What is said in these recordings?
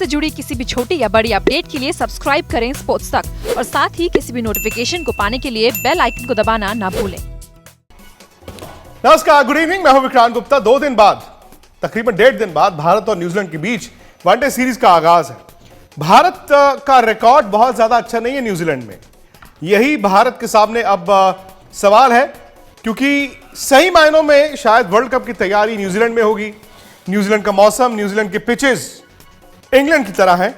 से जुड़ी किसी भी छोटी या बड़ी अपडेट के लिए सब्सक्राइब करें स्पोर्ट्स तक और साथ ही किसी भी नोटिफिकेशन को पाने के लिए बेल आइकन को दबाना ना भूलें। नमस्कार, गुड इवनिंग। मैं हूं विक्रांत गुप्ता। 2 दिन बाद, तकरीबन 1.5 दिन बाद भारत और न्यूजीलैंड के बीच वनडे सीरीज का आगाज है। भारत का रिकॉर्ड बहुत ज्यादा अच्छा नहीं है न्यूजीलैंड में। यही भारत के सामने अब सवाल है, क्योंकि सही मायनों में शायद वर्ल्ड कप की तैयारी न्यूजीलैंड में होगी। न्यूजीलैंड का मौसम, न्यूजीलैंड के पिचेस इंग्लैंड की तरह हैं,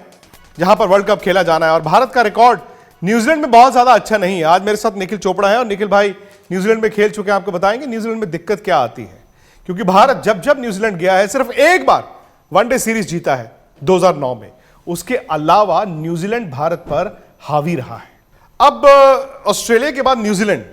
जहां पर वर्ल्ड कप खेला जाना है। और भारत का रिकॉर्ड न्यूजीलैंड में बहुत ज्यादा अच्छा नहीं है। आज मेरे साथ निखिल चोपड़ा है और निखिल भाई न्यूजीलैंड में खेल चुके हैं, आपको बताएंगे न्यूजीलैंड में दिक्कत क्या आती है। क्योंकि भारत जब जब न्यूजीलैंड गया है सिर्फ एक बार वनडे सीरीज जीता है 2009 में। उसके अलावा न्यूजीलैंड भारत पर हावी रहा है। अब ऑस्ट्रेलिया के बाद न्यूजीलैंड,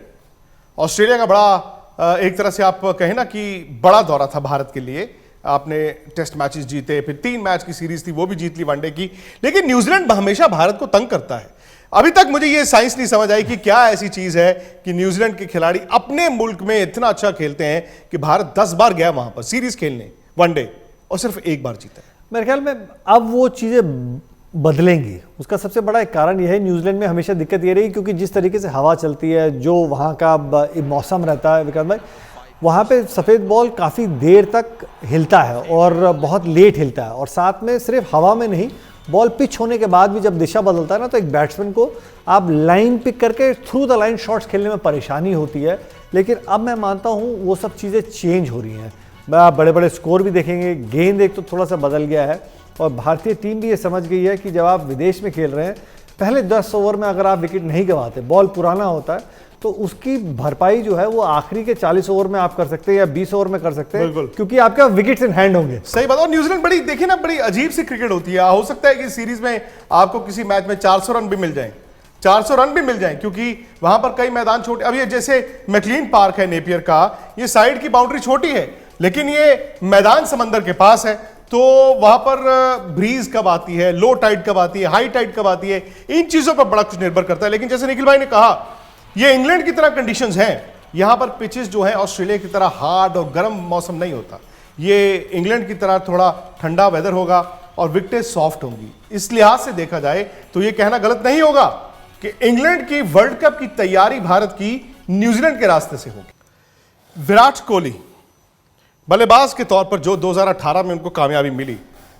ऑस्ट्रेलिया का बड़ा एक तरह से आप कहें ना कि बड़ा दौरा था भारत के लिए। आपने टेस्ट मैचेस जीते, फिर 3 मैच की सीरीज थी वो भी जीत ली वनडे की। लेकिन न्यूजीलैंड हमेशा भारत को तंग करता है। अभी तक मुझे ये साइंस नहीं समझ आई कि क्या ऐसी चीज है कि न्यूजीलैंड के खिलाड़ी अपने मुल्क में इतना अच्छा खेलते हैं कि भारत 10 बार गया वहां पर सीरीज खेलने वनडे और सिर्फ एक बार जीता है। मेरे ख्याल में अब वो चीज़ें बदलेंगी। उसका सबसे बड़ा एक कारण यह है, न्यूजीलैंड में हमेशा दिक्कत ये रही क्योंकि जिस तरीके से हवा चलती है, जो वहाँ का मौसम रहता है विक्रांत भाई, वहाँ पे सफ़ेद बॉल काफ़ी देर तक हिलता है और बहुत लेट हिलता है। और साथ में सिर्फ हवा में नहीं, बॉल पिच होने के बाद भी जब दिशा बदलता है ना, तो एक बैट्समैन को आप लाइन पिक करके थ्रू द लाइन शॉट्स खेलने में परेशानी होती है। लेकिन अब मैं मानता हूँ वो सब चीज़ें चेंज हो रही हैं। आप बड़े बड़े स्कोर भी देखेंगे, गेंद एक तो थोड़ा सा बदल गया है और भारतीय टीम भी ये समझ गई है कि जब आप विदेश में खेल रहे हैं, पहले 10 ओवर में अगर आप विकेट नहीं गंवाते, बॉल पुराना होता है, तो उसकी भरपाई जो है वो आखिरी के 40 ओवर में आप कर सकते हैं या 20 ओवर में कर सकते हैं, क्योंकि आपके विकेट्स इन हैंड होंगे। सही बात। और न्यूजीलैंड बड़ी, देखिए ना, बड़ी अजीब सी क्रिकेट होती है। हो सकता है कि सीरीज में आपको किसी मैच में 400 रन भी मिल जाएं, 400 रन भी मिल जाएं, क्योंकि वहां पर कई मैदान छोटे। अब ये जैसे मैकलीन पार्क है नेपियर का, ये साइड की बाउंड्री छोटी है लेकिन ये मैदान समंदर के पास है, तो वहां पर ब्रीज कब आती है, लो टाइड कब आती है, हाई टाइड कब आती है, इन चीजों पर बड़ा कुछ निर्भर करता है। लेकिन जैसे निखिल भाई ने कहा, ये इंग्लैंड की तरह कंडीशंस हैं। यहां पर पिचेस जो है ऑस्ट्रेलिया की तरह हार्ड और गर्म मौसम नहीं होता। ये इंग्लैंड की तरह थोड़ा ठंडा वेदर होगा और विकेटें सॉफ्ट होंगी। इस लिहाज से देखा जाए तो ये कहना गलत नहीं होगा कि इंग्लैंड की वर्ल्ड कप की तैयारी भारत की न्यूजीलैंड के रास्ते से होगी। विराट कोहली बल्लेबाज के तौर पर जो 2018 में उनको कामयाबी मिली,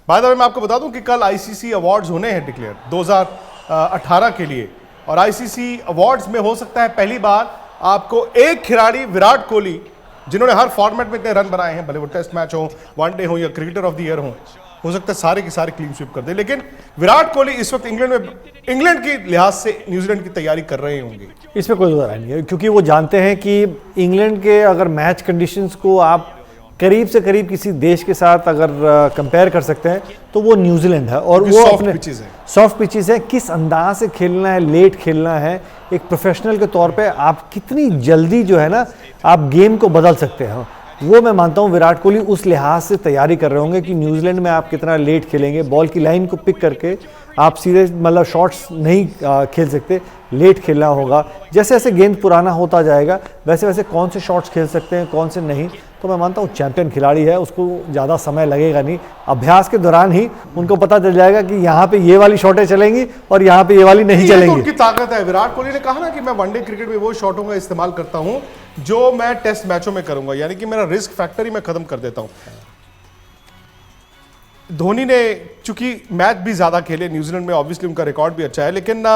बाद में मैं आपको बता दूं कि कल आईसीसी अवार्ड्स होने हैं डिक्लेयर 2018 के लिए। और आईसीसी अवार्ड्स में हो सकता है पहली बार आपको एक खिलाड़ी, विराट कोहली, जिन्होंने हर फॉर्मेट में इतने रन बनाए हैं, भले वो टेस्ट मैच हो, वनडे हो या क्रिकेटर ऑफ द ईयर हो सकता है सारे के सारे क्लीन स्वीप कर दे। लेकिन विराट कोहली इस वक्त इंग्लैंड के लिहाज से न्यूजीलैंड की तैयारी कर रहे होंगे। इसमें कोई दो राय नहीं है, क्योंकि वो जानते हैं कि इंग्लैंड के अगर मैच कंडीशंस को आप करीब से करीब किसी देश के साथ अगर कंपेयर कर सकते हैं तो वो न्यूजीलैंड है। और वो अपने सॉफ्ट पिचेस है, किस अंदाज से खेलना है, लेट खेलना है, एक प्रोफेशनल के तौर पे आप कितनी जल्दी जो है ना आप गेम को बदल सकते हैं, वो मैं मानता हूँ विराट कोहली उस लिहाज से तैयारी कर रहे होंगे कि न्यूजीलैंड में आप कितना लेट खेलेंगे, बॉल की लाइन को पिक करके आप सीधे मतलब शॉट्स नहीं खेल सकते, लेट खेलना होगा। जैसे जैसे गेंद पुराना होता जाएगा वैसे वैसे कौन से शॉट्स खेल सकते हैं, कौन से नहीं, तो मैं मानता हूँ चैंपियन खिलाड़ी है, उसको ज़्यादा समय लगेगा नहीं। अभ्यास के दौरान ही उनको पता चल जाएगा कि यहाँ पे ये वाली शॉटें चलेंगी और यहाँ पे ये वाली नहीं चलेंगी। तो उनकी ताकत है। विराट कोहली ने कहा ना कि मैं वनडे क्रिकेट में वो शॉटों का इस्तेमाल करता हूँ जो मैं टेस्ट मैचों में करूंगा, यानी कि मेरा रिस्क फैक्टर ही मैं खत्म कर देता हूँ। धोनी ने चूंकि मैच भी ज्यादा खेले न्यूजीलैंड में, ऑब्वियसली उनका रिकॉर्ड भी अच्छा है, लेकिन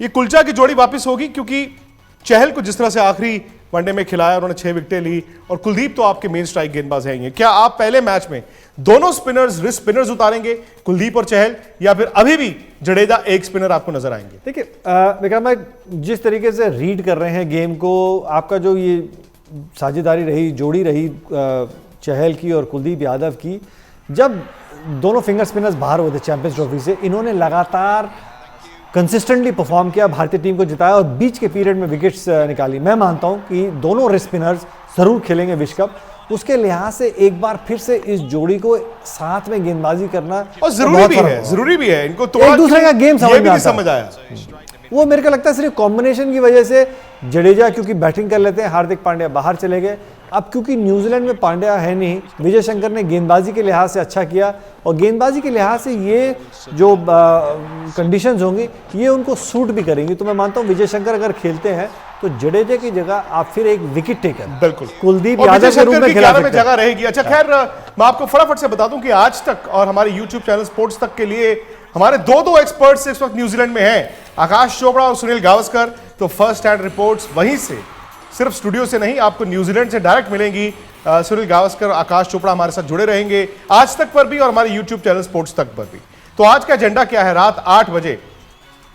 ये कुलचा की जोड़ी वापस होगी, क्योंकि चहल को जिस तरह से आखिरी वनडे में खिलाया, उन्होंने 6 विकेटें ली, और कुलदीप तो आपके मेन स्ट्राइक गेंदबाज हैं। क्या आप पहले मैच में दोनों स्पिनर्स, रिस्ट स्पिनर्स उतारेंगे, कुलदीप और चहल, या फिर अभी भी जडेजा एक स्पिनर आपको नजर आएंगे? देखिए विक्रम भाई, जिस तरीके से रीड कर रहे हैं गेम को, आपका जो ये साझेदारी रही, जोड़ी रही चहल की और कुलदीप यादव की, जब दोनों फिंगर स्पिनर्स बाहर हुए थे चैंपियंस ट्रॉफी से, इन्होंने लगातार कंसिस्टेंटली परफॉर्म किया, भारतीय टीम को जिताया और बीच के पीरियड में विकेट्स निकाली। मैं मानता हूं कि दोनों रिस्ट स्पिनर्स जरूर खेलेंगे विश्व कप। उसके लिहाज से एक बार फिर से इस जोड़ी को साथ में गेंदबाजी करना और जरूरी भी है। इनको एक दूसरे का गेम समझ आया। वो मेरे को लगता है सिर्फ कॉम्बिनेशन की वजह से जडेजा क्योंकि बैटिंग कर लेते हैं, हार्दिक पांड्या बाहर चले गए, अब क्योंकि न्यूजीलैंड में पांड्या है नहीं, विजय शंकर ने गेंदबाजी के लिहाज से अच्छा किया और गेंदबाजी के लिहाज से ये जो कंडीशंस होंगी ये उनको सूट भी करेंगी। तो मैं मानता हूँ विजय शंकर अगर खेलते हैं तो जडेजा की जगह आप फिर एक विकेट टेकर बिल्कुल कुलदीप और यादव विजय के रूप शंकर में की खिला 11 में सकते हैं। जगह रहेगी। अच्छा खैर मैं आपको फटाफट से बता दूं कि आज तक और हमारे YouTube चैनल स्पोर्ट्स तक के लिए हमारे दो एक्सपर्ट्स इस वक्त न्यूजीलैंड में हैं, आकाश चोपड़ा और सुनील गावस्कर। तो फर्स्ट हैंड रिपोर्ट्स वहीं से, सिर्फ स्टूडियो से नहीं, आपको न्यूजीलैंड से डायरेक्ट मिलेंगी। सुनील गावस्कर, आकाश चोपड़ा हमारे साथ जुड़े रहेंगे आज तक पर भी और हमारे यूट्यूब चैनल स्पोर्ट्स तक पर भी। तो आज का एजेंडा क्या है? रात 8 बजे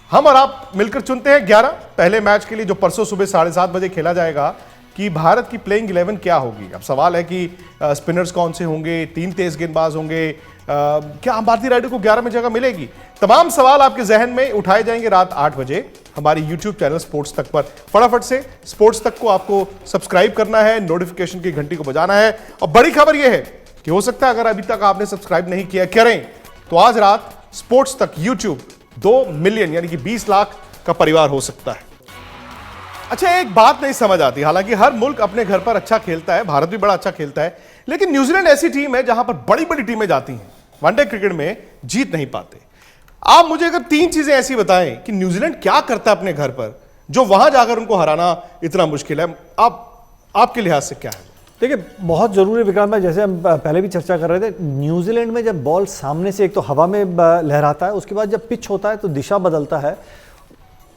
हम और आप मिलकर चुनते हैं 11 पहले मैच के लिए, जो परसों सुबह 7:30 बजे खेला जाएगा, कि भारत की प्लेइंग 11 क्या होगी। अब सवाल है कि स्पिनर्स कौन से होंगे, 3 तेज गेंदबाज होंगे, क्या अंबाती रायडू को 11 में जगह मिलेगी? तमाम सवाल आपके जहन में उठाए जाएंगे रात 8 बजे हमारे YouTube चैनल स्पोर्ट्स तक पर। फटाफट से स्पोर्ट्स तक को आपको सब्सक्राइब करना है, नोटिफिकेशन की घंटी को बजाना है। और बड़ी खबर यह है कि हो सकता है अगर अभी तक आपने सब्सक्राइब नहीं किया, करें तो आज रात स्पोर्ट्स तक YouTube 2 मिलियन यानी कि 20 लाख का परिवार हो सकता है। अच्छा, एक बात नहीं समझ आती, हालांकि हर मुल्क अपने घर पर अच्छा खेलता है, भारत भी बड़ा अच्छा खेलता है, लेकिन न्यूजीलैंड ऐसी टीम है जहां पर बड़ी बड़ी टीमें जाती हैं, वनडे क्रिकेट में जीत नहीं पाते। आप मुझे अगर 3 चीजें ऐसी बताएं कि न्यूजीलैंड क्या करता है अपने घर पर जो वहां जाकर उनको हराना इतना मुश्किल है, आपके लिहाज से क्या है? देखिए, बहुत जरूरी विक्रांत भाई, जैसे हम पहले भी चर्चा कर रहे थे, न्यूजीलैंड में जब बॉल सामने से एक तो हवा में लहराता है, उसके बाद जब पिच होता है तो दिशा बदलता है।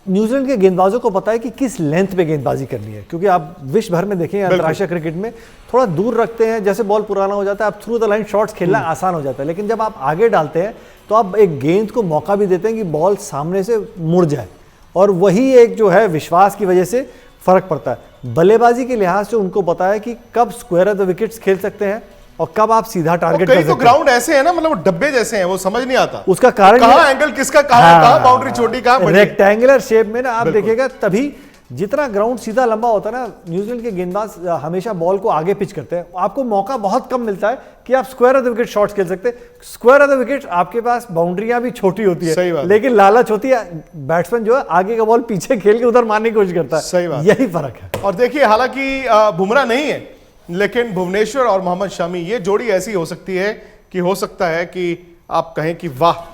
न्यूजीलैंड के गेंदबाजों को पता है कि किस लेंथ पे गेंदबाजी करनी है, क्योंकि आप विश्व भर में देखें अंतर्राष्ट्रीय क्रिकेट में थोड़ा दूर रखते हैं, जैसे बॉल पुराना हो जाता है, आप थ्रू द लाइन शॉट्स खेलना आसान हो जाता है। लेकिन जब आप आगे डालते हैं तो आप एक गेंद को मौका भी देते हैं कि बॉल सामने से मुड़ जाए, और वही एक जो है विश्वास की वजह से फर्क पड़ता है। बल्लेबाजी के लिहाज से उनको पता है कि कब स्क्वायर ऑफ द विकेट्स खेल सकते हैं और कब आप सीधा टारगेट कर सकते हैं। तो ग्राउंड ऐसे है ना, मतलब वो डब्बे जैसे हैं, वो समझ नहीं आता उसका कारण कहां एंगल किसका, कहां बाउंड्री छोटी, कहां बड़ी। रेक्टेंगुलर शेप में ना आप देखिएगा, तभी जितना ग्राउंड सीधा लंबा होता है ना, न्यूजीलैंड के गेंदबाज हमेशा बॉल को आगे पिच करते हैं, आपको मौका बहुत कम मिलता है कि आप square of the wicket shots खेल सकते हैं। स्क्वायर ऑफ द विकेट आपके पास बाउंड्रियां भी छोटी होती है, लेकिन लालच होती है, बैट्समैन जो है आगे का बॉल पीछे खेल के उधर मारने की कोशिश करता है। सही बात, यही फर्क है। और देखिए, हालांकि बुमराह नहीं है, लेकिन भुवनेश्वर और मोहम्मद शमी, ये जोड़ी ऐसी हो सकती है कि हो सकता है कि आप कहें कि वाह,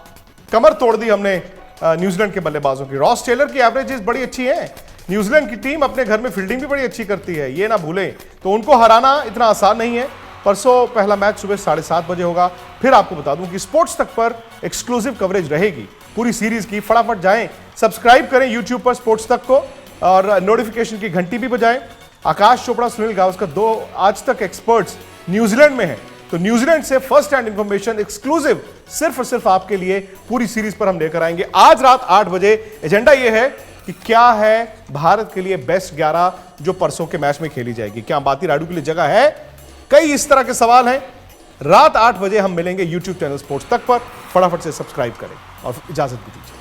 कमर तोड़ दी हमने न्यूजीलैंड के बल्लेबाजों की। रॉस टेलर की एवरेजेस बड़ी अच्छी है, न्यूजीलैंड की टीम अपने घर में फील्डिंग भी बड़ी अच्छी करती है, ये ना भूलें। तो उनको हराना इतना आसान नहीं है। परसों पहला मैच सुबह 7:30 बजे होगा। फिर आपको बता दूं कि स्पोर्ट्स तक पर एक्सक्लूसिव कवरेज रहेगी पूरी सीरीज की। फटाफट जाएं, सब्सक्राइब करें यूट्यूब पर स्पोर्ट्स तक को और नोटिफिकेशन की घंटी भी बजाएं। आकाश चोपड़ा, सुनील गावस्कर, 2 आज तक एक्सपर्ट्स न्यूजीलैंड में हैं, तो न्यूजीलैंड से फर्स्ट हैंड इंफॉर्मेशन एक्सक्लूसिव सिर्फ और सिर्फ आपके लिए पूरी सीरीज पर हम लेकर आएंगे आज रात 8 बजे। एजेंडा यह है कि क्या है भारत के लिए बेस्ट 11 जो परसों के मैच में खेली जाएगी। क्या अंबाती रायडू के लिए जगह है? कई इस तरह के सवाल हैं। रात 8 बजे हम मिलेंगे यूट्यूब चैनल स्पोर्ट्स तक पर। फटाफट से सब्सक्राइब करें और इजाजत भी दीजिए।